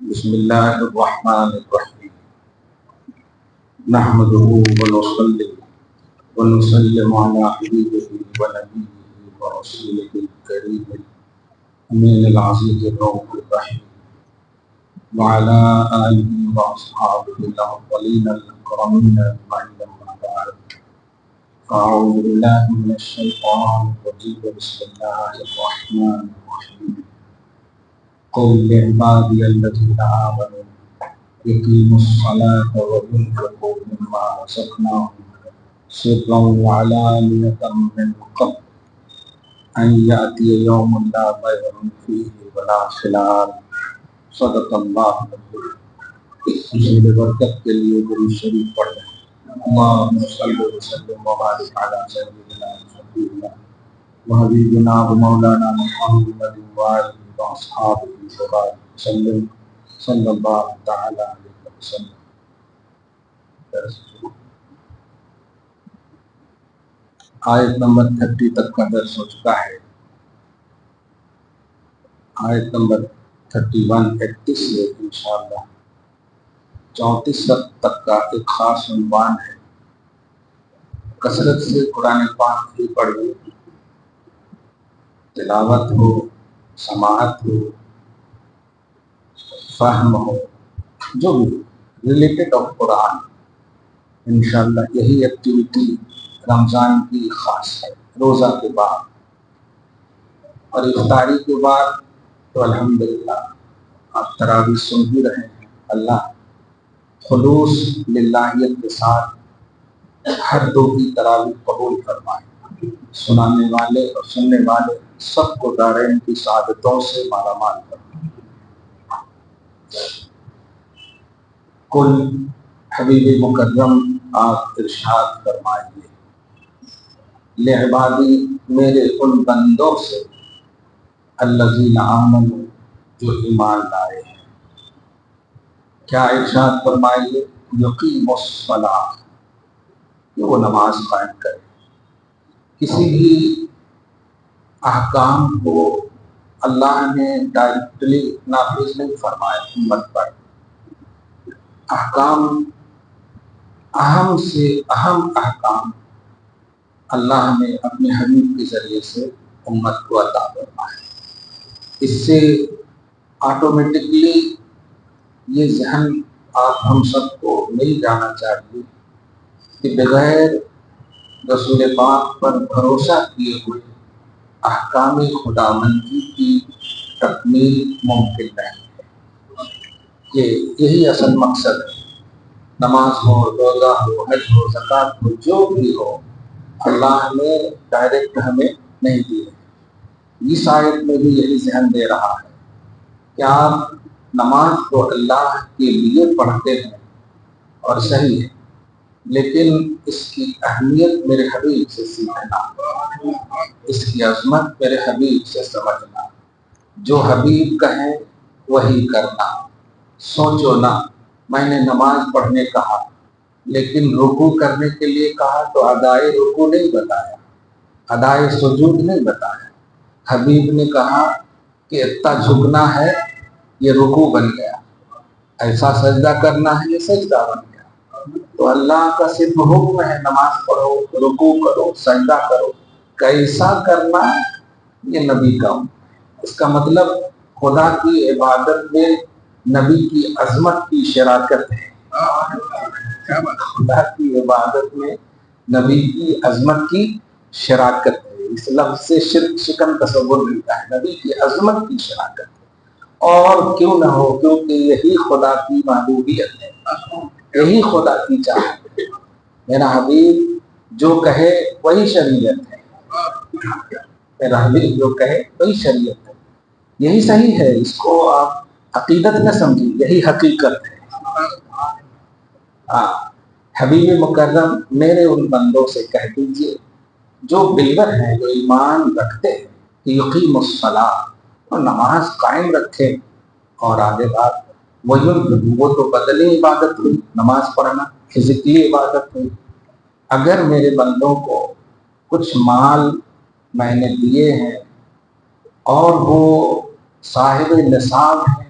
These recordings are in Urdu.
بسم اللہ الرحمن الرحیم نحمده ونصلي ونسلم على حبیبه ونبیه ورسوله الکریم الامین العزیز الرؤوف الرحیم وعلى آله واصحابه الاولین الاکرمین اجمعین اما بعد فاعوذ باللہ من الشیطان الرجیم بسم اللہ الرحمن الرحیم قل لعبادی الذین آمنوا يقيموا الصلاة وينفقوا مما رزقناهم سرا وعلانية من قبل أن يأتي يوم لا بيع فيه ولا خلال صدق الله العظيم برکت کے لیے درود شریف پڑھیں اللهم صل وسلم وبارك على سيدنا رسول الله وحبيبنا ومولانا محمد وآله وأصحابه وبارك وسلم صلی اللہ تعالی علیہ وسلم۔ آیت نمبر 30 تک کا درس ہو چکا ہے۔ آیت نمبر 31 سے انشاءاللہ 34 تک کا ایک خاص عنوان ہے۔ کثرت سے قرآن پاک کی پڑھیں، تلاوت ہو، سماعت ہو، فہم ہو، جو بھی ریلیٹڈ آف قرآن، انشاءاللہ یہی ایکٹیویٹی رمضان کی خاص ہے۔ روزہ کے بعد اور افطاری کے بعد تو الحمدللہ آپ تراویح سن بھی رہے ہیں۔ اللہ خلوص للہیت کے ساتھ ہر دو کی تراویح قبول فرمائے، سنانے والے اور سننے والے سب کو دارین کی سعادتوں سے مالا مال فرمائے۔ کل حبیب مکرم آپ ارشاد فرمائیے، لعبادی میرے ان بندوں سے، الذین آمنوا جو ایمان لائے ہیں۔ کیا ارشاد فرمائیے؟ یقیموا الصلاۃ، کہ وہ نماز قائم کرے۔ کسی بھی احکام کو اللہ نے ڈائریکٹلی نافذ نہیں فرمایا امت پر۔ احکام، اہم سے اہم احکام اللہ نے اپنے حبیب کے ذریعے سے امت کو عطا فرمایا۔ اس سے آٹومیٹکلی یہ ذہن آپ ہم سب کو مل جانا چاہیے کہ بغیر رسول پاک پر بھروسہ کیے ہوئے احکام خداوندی کی تکمیل ممکن نہیں ہے۔ یہی اصل مقصد ہے۔ نماز ہو، روزہ ہو، حج ہو، زکوٰۃ ہو، جو بھی ہو، اللہ نے ڈائریکٹ ہمیں نہیں دیے۔ اس آیت میں بھی یہی ذہن دے رہا ہے کہ آپ نماز کو اللہ کے لیے پڑھتے ہیں اور صحیح ہے، لیکن اس کی اہمیت میرے حبیب سے سیکھنا، اس کی عظمت میرے حبیب سے سمجھنا، جو حبیب کہیں وہی کرنا۔ سوچو نہ، میں نے نماز پڑھنے کہا لیکن رکوع کرنے کے لیے کہا تو ادائے رکوع نہیں بتایا، ادائے سجود نہیں بتایا۔ حبیب نے کہا کہ اتنا جھکنا ہے، یہ رکوع بن گیا، ایسا سجدہ کرنا ہے، یہ سجدہ بن گیا۔ تو اللہ کا صرف حکم ہے نماز پڑھو، رکوع کرو، سجدہ کرو، کیسا کرنا یہ نبی کا حکم ہے۔ اس کا مطلب خدا کی عبادت میں نبی کی عظمت کی شراکت ہے۔ خدا کی عبادت میں نبی کی عظمت کی شراکت ہے۔ اس لفظ سے شرک شکن تصور ملتا ہے، نبی کی عظمت کی شراکت ہے۔ اور کیوں نہ ہو، کیونکہ یہی خدا کی محبوبیت ہے، یہی خدا کی چاہت ہے۔ میرا حبیب جو کہے وہی شریعت ہے، میرا حبیب جو کہے وہی شریعت ہے، یہی صحیح ہے۔ اس کو آپ عقیدت نہ سمجھیں، یہی حقیقت ہے۔ حبیب مکرم میرے ان بندوں سے کہہ دیجئے جو بلیور ہیں، جو ایمان رکھتے ہیں، کہ یقیم الصلاۃ، اور نماز قائم رکھیں۔ اور آگے بات وہ تو بدنی عبادت ہوئی، نماز پڑھنا فزیکلی عبادت ہوئی۔ اگر میرے بندوں کو کچھ مال میں نے دیے ہیں اور وہ صاحب نصاب ہیں،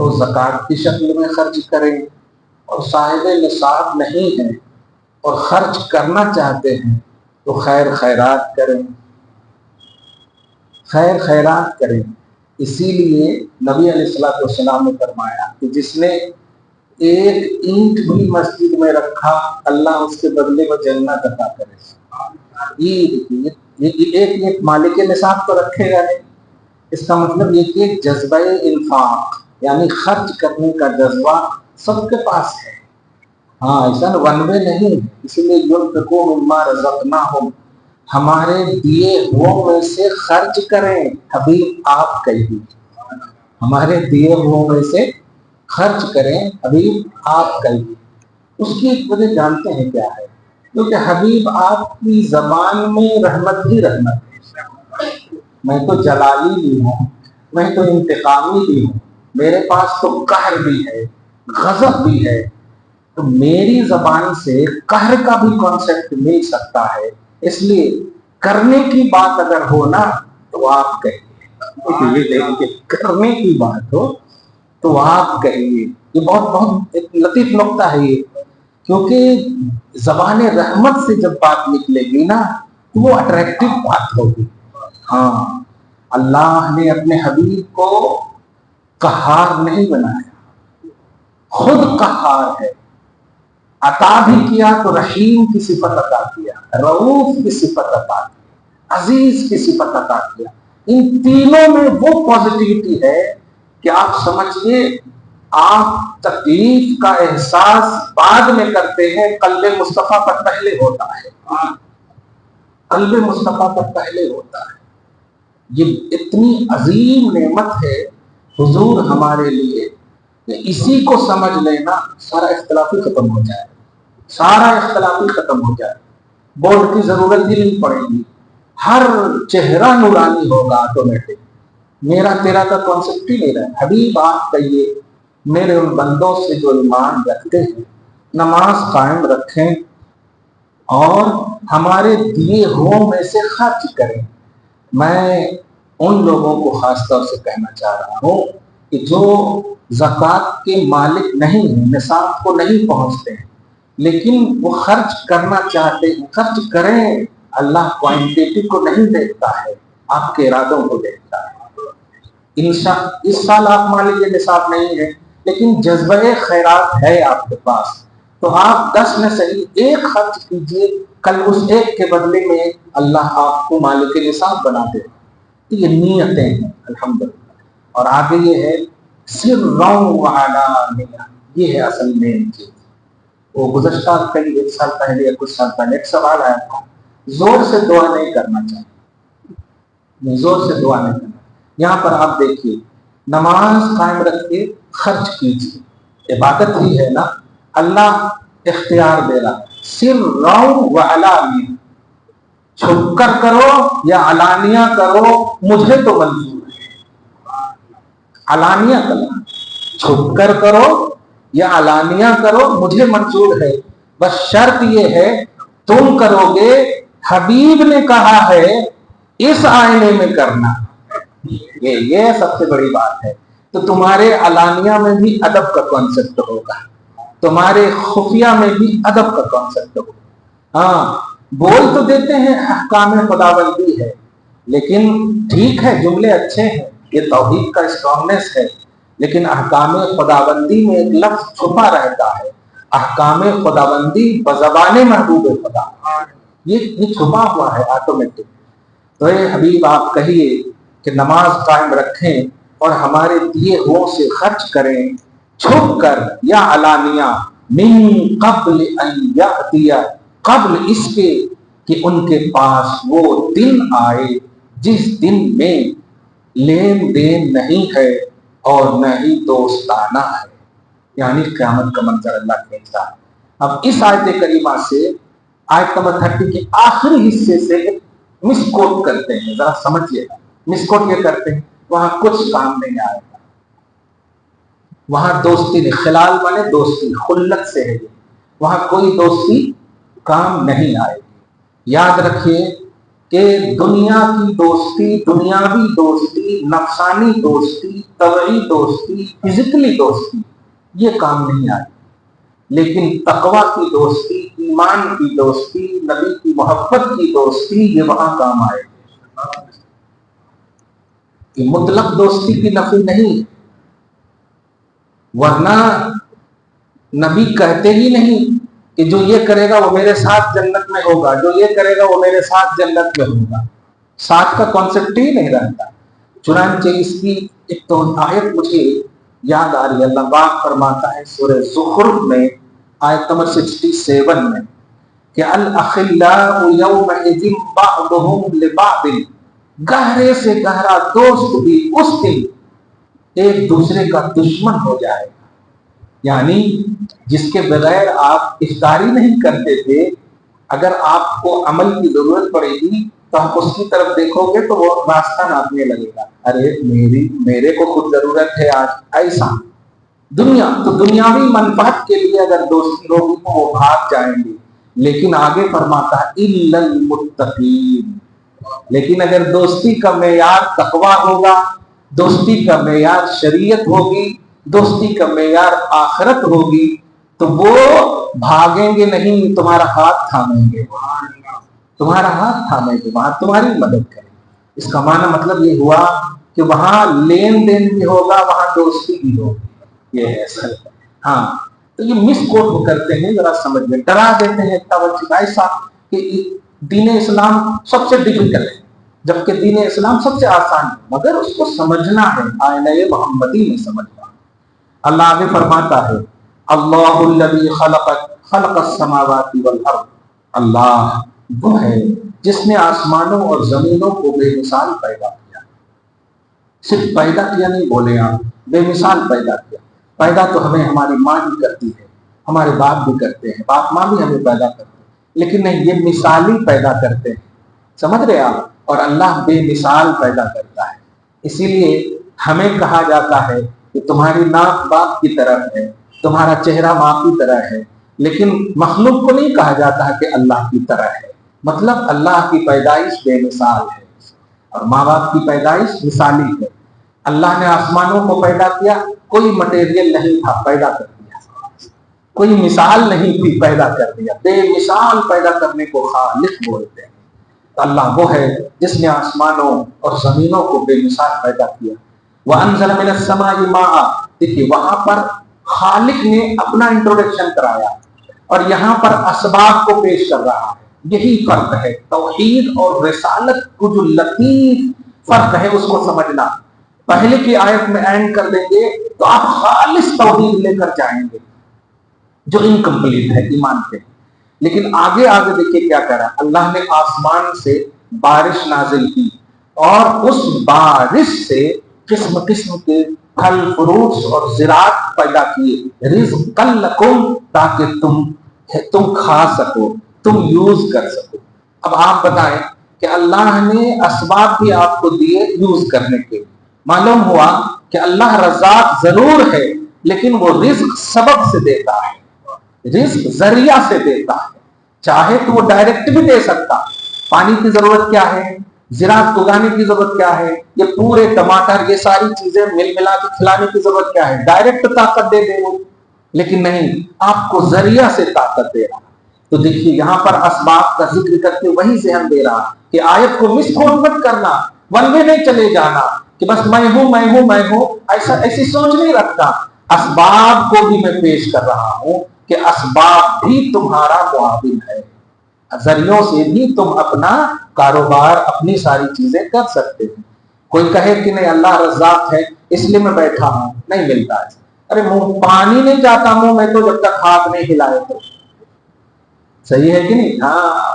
تو زکوٰۃ کی شکل میں خرچ کریں، اور صاحب نصاب نہیں ہیں اور خرچ کرنا چاہتے ہیں تو خیر خیرات کریں، خیر خیرات کریں۔ اسی لیے نبی علیہ الصلوۃ والسلام نے فرمایا کہ جس نے ایک اینٹ بھی مسجد میں رکھا اللہ اس کے بدلے میں جنت عطا کرے۔ ایک مالک نصاب تو رکھے گا نہیں، اس کا مطلب یہ کہ جذبہ انفاق یعنی خرچ کرنے کا جذبہ سب کے پاس ہے۔ ہاں ایسا ون وے نہیں، اسی لیے ينفقوا مما رزقناہم، ہمارے دیے ہوئے میں سے خرچ کریں۔ حبیب آپ کہیے ہمارے دیے ہوئے میں سے خرچ کریں، حبیب آپ کہیے۔ اس کی ایک وجہ جانتے ہیں کیا ہے؟ کیونکہ حبیب آپ کی زبان میں رحمت ہی رحمت ہے۔ میں تو جلالی بھی ہوں، میں تو انتقامی بھی ہوں، میرے پاس تو قہر بھی ہے، غضب بھی ہے، تو میری زبان سے قہر کا بھی کانسیپٹ مل سکتا ہے۔ اس لیے کرنے کی بات اگر ہو نا تو آپ کہیے، کرنے کی بات ہو تو آپ کہیے۔ یہ بہت ایک لطیف نقطہ ہے یہ، کیونکہ زبان رحمت سے جب بات نکلے گی نا تو وہ اٹریکٹیو بات ہوگی۔ ہاں اللہ نے اپنے حبیب کو قہار نہیں بنایا، خود قہار ہے۔ عطا بھی کیا تو رحیم کی صفت عطا کیا، رؤوف کی صفت عطا کیا، عزیز کی صفت عطا کیا۔ ان تینوں میں وہ پازیٹیوٹی ہے کہ آپ سمجھئے آپ تکلیف کا احساس بعد میں کرتے ہیں، قلب مصطفیٰ پر پہلے ہوتا ہے، قلب مصطفیٰ پر پہلے ہوتا ہے۔ یہ اتنی عظیم نعمت ہے حضور ہمارے لیے کہ اسی کو سمجھ لینا سارا اختلافی ختم ہو جائے، سارا اختلافی ختم ہو جائے، بورڈ کی ضرورت ہی نہیں پڑے گی، ہر چہرہ نورانی ہوگا آٹومیٹک۔ میرا تیرا کا کانسیپٹ ہی نہیں رہا۔ حبیب آپ کہیے میرے ان بندوں سے جو ایمان رکھتے ہیں نماز قائم رکھیں اور ہمارے دیے ہوئے میں سے خرچ کریں۔ میں ان لوگوں کو خاص طور سے کہنا چاہ رہا ہوں کہ جو زکوٰۃ کے مالک نہیں ہیں، نصاب کو نہیں پہنچتے ہیں، لیکن وہ خرچ کرنا چاہتے ہیں، خرچ کریں۔ اللہ کوانٹیٹی کو نہیں دیکھتا ہے، آپ کے ارادوں کو دیکھتا ہے۔ اس سال آپ مالک نصاب نہیں ہے لیکن جذبہ خیرات ہے آپ کے پاس، تو آپ 10 میں صحیح ایک خرچ کیجئے، کل اس ایک کے بدلے میں اللہ آپ کو مالک نصاب بنا دے۔ یہ نیتیں ہیں الحمدللہ۔ اور آگے یہ ہے سرًا وعلانیہ، یہ ہے اصل مین چیز۔ وہ گزشتہ کئی ایک سال پہلے یا کچھ سال پہلے ایک سوال آیا تھا، زور سے دعا نہیں کرنا چاہیے، زور سے دعا نہیں کرنا۔ یہاں پر آپ دیکھیے نماز قائم رکھ کے خرچ کیجیے، عبادت ہی ہے نا، اللہ اختیار دے رہا، سرًا وعلانیہ، چھپ کر کرو یا علانیہ کرو مجھے تو منظور ہے۔ علانیہ کرنا، چھپ کر کرو یا علانیہ کرو مجھے منظور ہے، بس شرط یہ ہے تم کرو گے حبیب نے کہا ہے اس آئینے میں کرنا، یہ سب سے بڑی بات ہے۔ تو تمہارے علانیہ میں بھی ادب کا کانسیپٹ ہوگا، تمہارے خفیہ میں بھی ادب کا کانسیپٹ ہوگا۔ ہاں بول تو دیتے ہیں احکام خداوندی ہے، لیکن ٹھیک ہے جملے اچھے ہیں، یہ توحید کا اسٹرانگنس ہے، لیکن احکام خداوندی میں ایک لفظ چھپا رہتا ہے، احکام خداوندی بزبان محبوب خدا، یہ چھپا ہوا ہے آٹومیٹک۔ تو اے حبیب آپ کہیے کہ نماز قائم رکھیں اور ہمارے دیے ہوئے سے خرچ کریں، چھپ کر یا علانیہ، من قبل ان یأتی، قبل اس کے کہ ان کے پاس وہ دن آئے جس دن میں لین دین نہیں ہے اور نہ ہی دوستانہ ہے، یعنی قیامت کا منظر اللہ کہتا ہے۔ اب اس آیت کریمہ سے آیت نمبر 30 کے آخری حصے سے مس کوٹ کرتے ہیں، ذرا سمجھیے گا۔ مس کوٹ یہ کرتے ہیں وہاں کچھ کام نہیں آئے گا، وہاں دوستی نہیں، خلال والے دوستی خلت سے ہے، وہاں کوئی دوستی کام نہیں آئے گی۔ یاد رکھیے کہ دنیا کی دوستی، دنیاوی دوستی، نفسانی دوستی، طبعی دوستی، فزیکلی دوستی یہ کام نہیں آئی، لیکن تقویٰ کی دوستی، ایمان کی دوستی، نبی کی محبت کی دوستی یہ وہاں کام آئے. کہ مطلق دوستی کی نفی نہیں، ورنہ نبی کہتے ہی نہیں کہ جو یہ کرے گا وہ میرے ساتھ جنت میں ہوگا، جو یہ کرے گا وہ میرے ساتھ جنت میں ہوگا. ساتھ کا کانسیپٹ ہی نہیں رہتا. چنانچہ اس کی ایک تو آیت مجھے یاد آ رہی ہے، اللہ پاک فرماتا ہے سورہ زخرف میں آیت نمبر 67 میں کہ الاخلاء یومئذ بعضهم لبعض، گہرے سے گہرا دوست بھی اس دن ایک دوسرے کا دشمن ہو جائے گا. یعنی جس کے بغیر آپ افطاری نہیں کرتے تھے، اگر آپ کو عمل کی ضرورت پڑے گی تو آپ اس کی طرف دیکھو گے تو وہ راستہ ناپنے لگے گا، ارے میرے کو خود ضرورت ہے آج. ایسا دنیا تو دنیاوی منفعت کے لیے اگر دوستی ہوگی تو وہ بھاگ جائیں گے. لیکن آگے فرماتا ہے الا المتقین، لیکن اگر دوستی کا معیار تقویٰ ہوگا، دوستی کا معیار شریعت ہوگی، دوستی کا معیار آخرت ہوگی تو وہ بھاگیں گے نہیں، تمہارا ہاتھ تھامیں گے، تمہارا ہاتھ تھامیں گے، وہاں تمہاری مدد کریں. اس کا معنی مطلب یہ ہوا کہ وہاں لین دین بھی ہوگا، وہاں دوستی بھی ہوگی. یہ ہے اصل. ہاں تو یہ مس کوٹ کرتے ہیں، ذرا سمجھ میں ڈرا دیتے ہیں توجہ ایسا کہ دین اسلام سب سے ڈیفیکلٹ ہے جبکہ دین اسلام سب سے آسان ہے، مگر اس کو سمجھنا ہے آئینہ محمدی میں سمجھنا. اللہ آگے فرماتا ہے اللہ الذی خلق السماوات والارض، اللہ وہ ہے جس نے آسمانوں اور زمینوں کو بے مثال پیدا کیا. صرف پیدا کیا نہیں بولے آپ، بے مثال پیدا کیا. پیدا تو ہمیں ہماری ماں بھی کرتی ہے، ہمارے باپ بھی کرتے ہیں، باپ ماں بھی ہمیں پیدا کرتے ہیں، لیکن نہیں، یہ مثالی پیدا کرتے ہیں. سمجھ رہے آپ؟ اور اللہ بے مثال پیدا کرتا ہے. اسی لیے ہمیں کہا جاتا ہے کہ تمہاری ناک باپ کی طرح ہے، تمہارا چہرہ ماں کی طرح ہے، لیکن مخلوق کو نہیں کہا جاتا ہے کہ اللہ کی طرح ہے. مطلب اللہ کی پیدائش بے مثال ہے اور ماں باپ کی پیدائش مثالی ہے. اللہ نے آسمانوں کو پیدا کیا، کوئی مٹیریل نہیں تھا، پیدا کر دیا. کوئی مثال نہیں تھی، پیدا کر دیا. بے مثال پیدا کرنے کو خالق بولتے ہیں. اللہ وہ ہے جس نے آسمانوں اور زمینوں کو بے مثال پیدا کیا. وَأَنزَلَ مِنَ السَّمَاءِ مَاءً، دیکھیے وہاں پر خالق نے اپنا انٹروڈکشن کرایا اور یہاں پر اسباب کو پیش کر رہا ہے. یہی فرق ہے توحید اور رسالت کو، جو لطیف فرق ہے اس کو سمجھنا. پہلے کی آیت میں اینڈ کر دیں گے تو آپ خالص توحید لے کر جائیں گے جو انکمپلیٹ ہے ایمان پہ. لیکن آگے آگے دیکھیے کیا کرا. اللہ نے آسمان سے بارش نازل کی اور اس بارش سے قسم قسم کے پھل فروٹس اور زراعت پیدا کیے، رزقا لکم، تاکہ تم کھا سکو، تم یوز کر سکو. اب آپ بتائیں کہ اللہ نے اسباب بھی آپ کو دیے یوز کرنے کے. معلوم ہوا کہ اللہ رزاق ضرور ہے لیکن وہ رزق سبب سے دیتا ہے، رزق ذریعہ سے دیتا ہے. چاہے تو وہ ڈائریکٹ بھی دے سکتا. پانی کی ضرورت کیا ہے، زراعت اگانے کی ضرورت کیا ہے، یہ پورے ٹماٹر یہ ساری چیزیں مل ملا کے کھلانے کی ضرورت کیا ہے، ڈائریکٹ طاقت دے دے وہ. لیکن نہیں، آپ کو ذریعہ سے طاقت دے رہا. تو دیکھیے یہاں پر اسباب کا ذکر کر کے وہی ذہن دے رہا کہ آیت کو مس کوٹ مت کرنا، ون میں نہیں چلے جانا کہ بس میں ہوں ایسی سوچ نہیں رکھتا. اسباب کو بھی میں پیش کر رہا ہوں کہ اسباب بھی تمہارا معاون ہے، ذریعوں سے بھی تم اپنا کاروبار، اپنی ساری چیزیں کر سکتے ہیں. کوئی کہے کہ نہیں اللہ رزاق ہے اس لیے میں بیٹھا ہوں، نہیں ملتا ہے. ارے پانی نہیں جاتا منہ میں تو جب تک ہاتھ نہیں ہلائے تو. صحیح ہے کہ نہیں؟ ہاں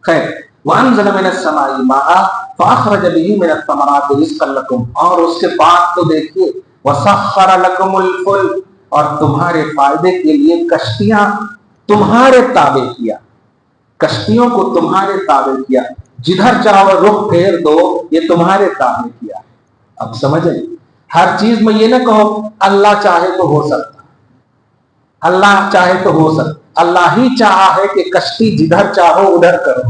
خیر. وَأَنزَلَ مِنَ السَّمَاءِ مَاءً فَأَخْرَجَ بِهِ مِنَ الثَّمَرَاتِ رِزْقًا لَكُمْ، اور اس کے بعد تو دیکھیے وَسَخَّرَ لَكُمُ الْفُلْكَ، اور تمہارے فائدے کے لیے کشتیاں تمہارے تابع کیا، کشتیوں کو تمہارے تابع کیا. جدھر چاہو رخ پھیر دو، یہ تمہارے تابع کیا. اب سمجھیں، ہر چیز میں یہ نہ کہو اللہ چاہے تو ہو سکتا، اللہ چاہے تو ہو سکتا. اللہ ہی چاہا ہے کہ کشتی جدھر چاہو ادھر کرو.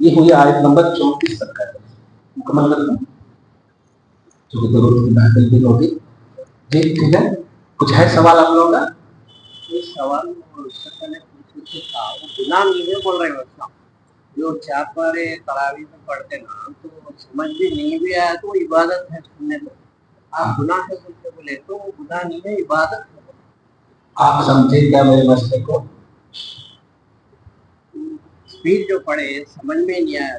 یہ ہوئی آیت نمبر 34 تک کا ہے، مکمل کرتا ہوں کیونکہ ضرورت کی بہتری بھی ہوگی. جی ٹھیک ہے، کچھ ہے سوال آپ لوگوں کا؟ یہ سوال اس سے پہلے تھا، وہ گناہ نہیں ہے بول رہے ہیں اسلام جو 4 پارے تراویح میں پڑھتے نا تو سمجھ بھی نہیں بھی آیا تو وہ عبادت ہے سننے تو آپ گناہ ہے بولتے بولے تو وہ گناہ نہیں ہے عبادت ہے. آپ سمجھے کیا میرے مسئلے کو؟ اسپیڈ جو پڑھے سمجھ میں نہیں آیا